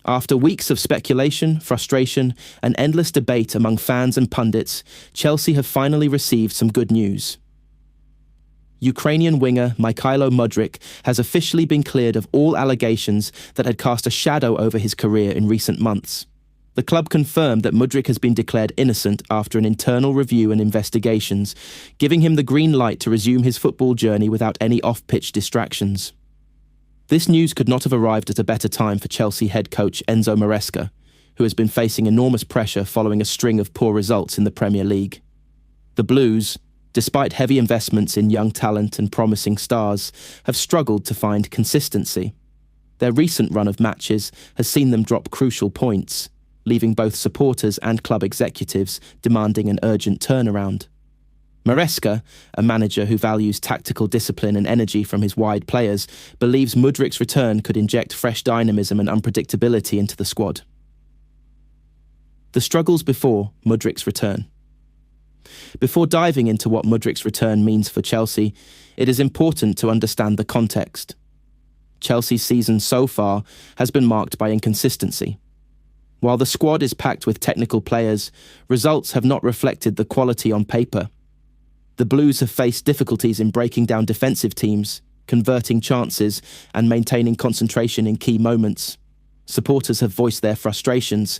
After weeks of speculation, frustration, and endless debate among fans and pundits, Chelsea have finally received some good news. Ukrainian winger Mikhailo Modryk has officially been cleared of all allegations that had cast a shadow over his career in recent months. The club confirmed that Modryk has been declared innocent after an internal review and investigations, giving him the green light to resume his football journey without any off-pitch distractions. This news could not have arrived at a better time for Chelsea head coach Enzo Maresca, who has been facing enormous pressure following a string of poor results in the Premier League. The Blues, despite heavy investments in young talent and promising stars, have struggled to find consistency. Their recent run of matches has seen them drop crucial points, leaving both supporters and club executives demanding an urgent turnaround. Maresca, a manager who values tactical discipline and energy from his wide players, believes Modryk's return could inject fresh dynamism and unpredictability into the squad. The struggles before Modryk's return. Before diving into what Modryk's return means for Chelsea, it is important to understand the context. Chelsea's season so far has been marked by inconsistency. While the squad is packed with technical players, results have not reflected the quality on paper. The Blues have faced difficulties in breaking down defensive teams, converting chances, and maintaining concentration in key moments. Supporters have voiced their frustrations,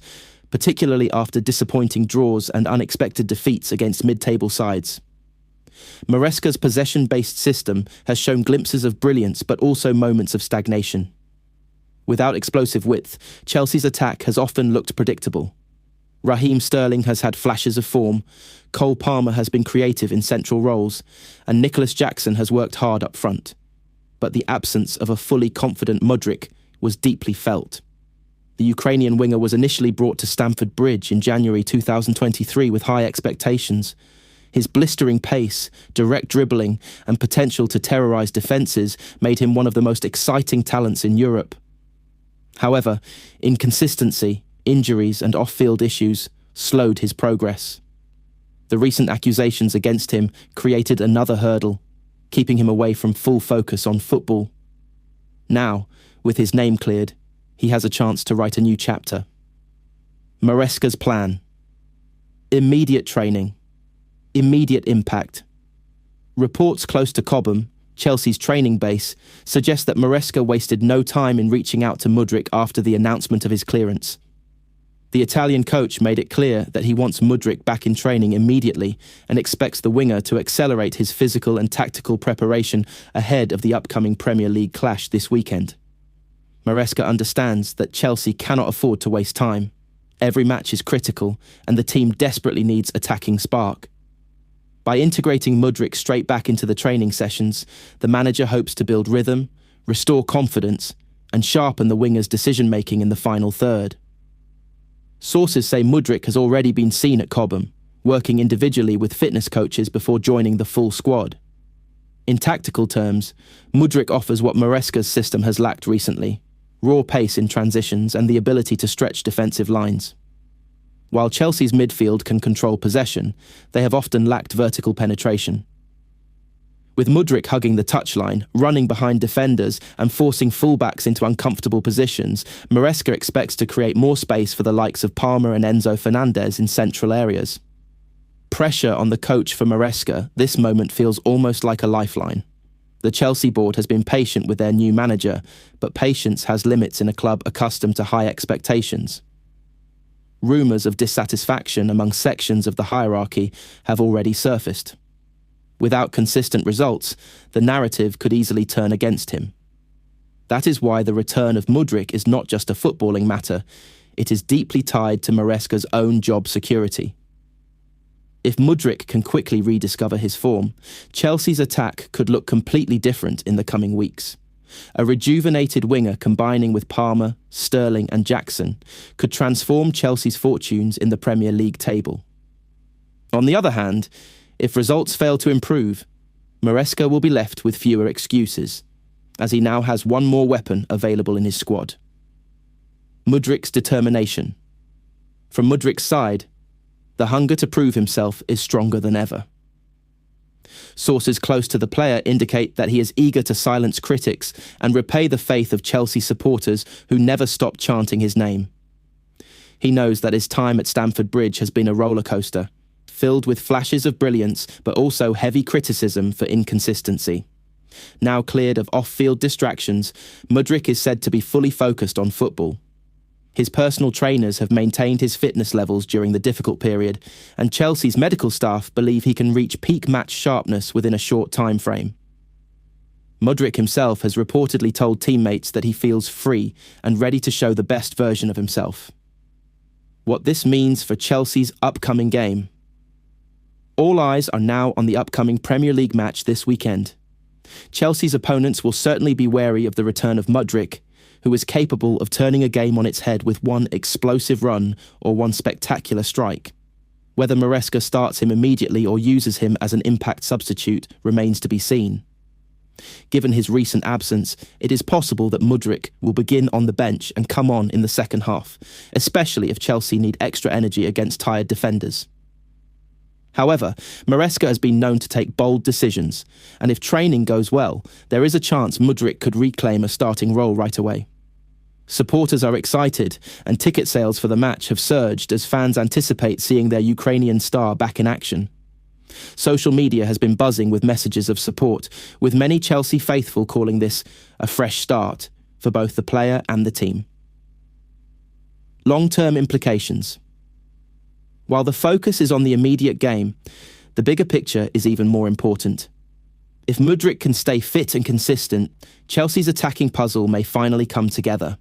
particularly after disappointing draws and unexpected defeats against mid-table sides. Maresca's possession-based system has shown glimpses of brilliance but also moments of stagnation. Without explosive width, Chelsea's attack has often looked predictable. Raheem Sterling has had flashes of form, Cole Palmer has been creative in central roles, and Nicholas Jackson has worked hard up front. But the absence of a fully confident Modryk was deeply felt. The Ukrainian winger was initially brought to Stamford Bridge in January 2023 with high expectations. His blistering pace, direct dribbling, and potential to terrorise defences made him one of the most exciting talents in Europe. However, inconsistency, injuries, and off-field issues slowed his progress. The recent accusations against him created another hurdle, keeping him away from full focus on football. Now, with his name cleared, he has a chance to write a new chapter. Maresca's plan. Immediate training. Immediate impact. Reports close to Cobham, Chelsea's training base, suggest that Maresca wasted no time in reaching out to Modryk after the announcement of his clearance. The Italian coach made it clear that he wants Modryk back in training immediately and expects the winger to accelerate his physical and tactical preparation ahead of the upcoming Premier League clash this weekend. Maresca understands that Chelsea cannot afford to waste time. Every match is critical, and the team desperately needs attacking spark. By integrating Modryk straight back into the training sessions, the manager hopes to build rhythm, restore confidence, and sharpen the winger's decision-making in the final third. Sources say Modryk has already been seen at Cobham, working individually with fitness coaches before joining the full squad. In tactical terms, Modryk offers what Maresca's system has lacked recently: raw pace in transitions and the ability to stretch defensive lines. While Chelsea's midfield can control possession, they have often lacked vertical penetration. With Modryk hugging the touchline, running behind defenders, and forcing fullbacks into uncomfortable positions, Maresca expects to create more space for the likes of Palmer and Enzo Fernandez in central areas. Pressure on the coach for Maresca, this moment feels almost like a lifeline. The Chelsea board has been patient with their new manager, but patience has limits in a club accustomed to high expectations. Rumours of dissatisfaction among sections of the hierarchy have already surfaced. Without consistent results, the narrative could easily turn against him. That is why the return of Modryk is not just a footballing matter, it is deeply tied to Maresca's own job security. If Modryk can quickly rediscover his form, Chelsea's attack could look completely different in the coming weeks. A rejuvenated winger combining with Palmer, Sterling and Jackson could transform Chelsea's fortunes in the Premier League table. On the other hand, if results fail to improve, Maresca will be left with fewer excuses, as he now has one more weapon available in his squad. Modryk's determination. From Modryk's side, the hunger to prove himself is stronger than ever. Sources close to the player indicate that he is eager to silence critics and repay the faith of Chelsea supporters who never stopped chanting his name. He knows that his time at Stamford Bridge has been a roller coaster, filled with flashes of brilliance but also heavy criticism for inconsistency. Now cleared of off-field distractions, Modryk is said to be fully focused on football. His personal trainers have maintained his fitness levels during the difficult period, and Chelsea's medical staff believe he can reach peak match sharpness within a short time frame. Modryk himself has reportedly told teammates that he feels free and ready to show the best version of himself. What this means for Chelsea's upcoming game. All eyes are now on the upcoming Premier League match this weekend. Chelsea's opponents will certainly be wary of the return of Modryk, who is capable of turning a game on its head with one explosive run or one spectacular strike. Whether Maresca starts him immediately or uses him as an impact substitute remains to be seen. Given his recent absence, it is possible that Modryk will begin on the bench and come on in the second half, especially if Chelsea need extra energy against tired defenders. However, Maresca has been known to take bold decisions, and if training goes well, there is a chance Modryk could reclaim a starting role right away. Supporters are excited, and ticket sales for the match have surged as fans anticipate seeing their Ukrainian star back in action. Social media has been buzzing with messages of support, with many Chelsea faithful calling this a fresh start for both the player and the team. Long-term implications. While the focus is on the immediate game, the bigger picture is even more important. If Modryk can stay fit and consistent, Chelsea's attacking puzzle may finally come together.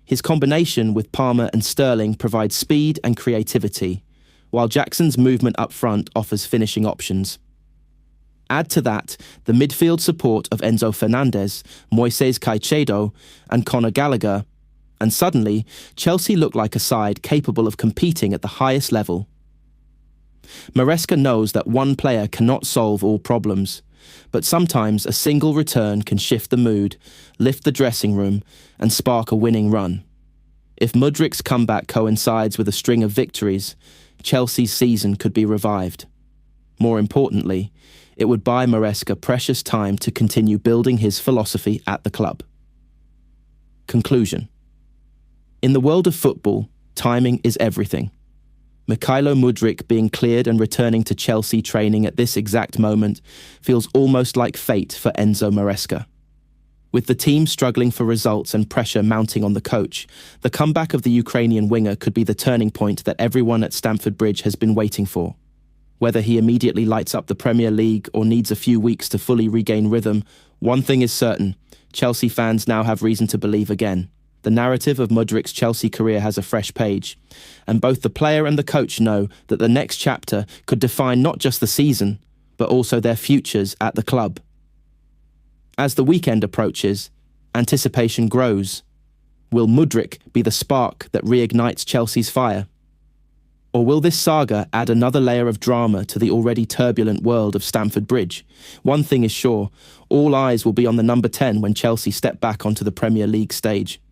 His combination with Palmer and Sterling provides speed and creativity, while Jackson's movement up front offers finishing options. Add to that the midfield support of Enzo Fernandez, Moises Caicedo, and Conor Gallagher, and suddenly, Chelsea look like a side capable of competing at the highest level. Maresca knows that one player cannot solve all problems, but sometimes a single return can shift the mood, lift the dressing room, and spark a winning run. If Modryk's comeback coincides with a string of victories, Chelsea's season could be revived. More importantly, it would buy Maresca precious time to continue building his philosophy at the club. Conclusion. In the world of football, timing is everything. Mykhailo Modryk being cleared and returning to Chelsea training at this exact moment feels almost like fate for Enzo Maresca. With the team struggling for results and pressure mounting on the coach, the comeback of the Ukrainian winger could be the turning point that everyone at Stamford Bridge has been waiting for. Whether he immediately lights up the Premier League or needs a few weeks to fully regain rhythm, one thing is certain: Chelsea fans now have reason to believe again. The narrative of Modryk's Chelsea career has a fresh page, and both the player and the coach know that the next chapter could define not just the season, but also their futures at the club. As the weekend approaches, anticipation grows. Will Modryk be the spark that reignites Chelsea's fire? Or will this saga add another layer of drama to the already turbulent world of Stamford Bridge? One thing is sure, all eyes will be on the number 10 when Chelsea step back onto the Premier League stage.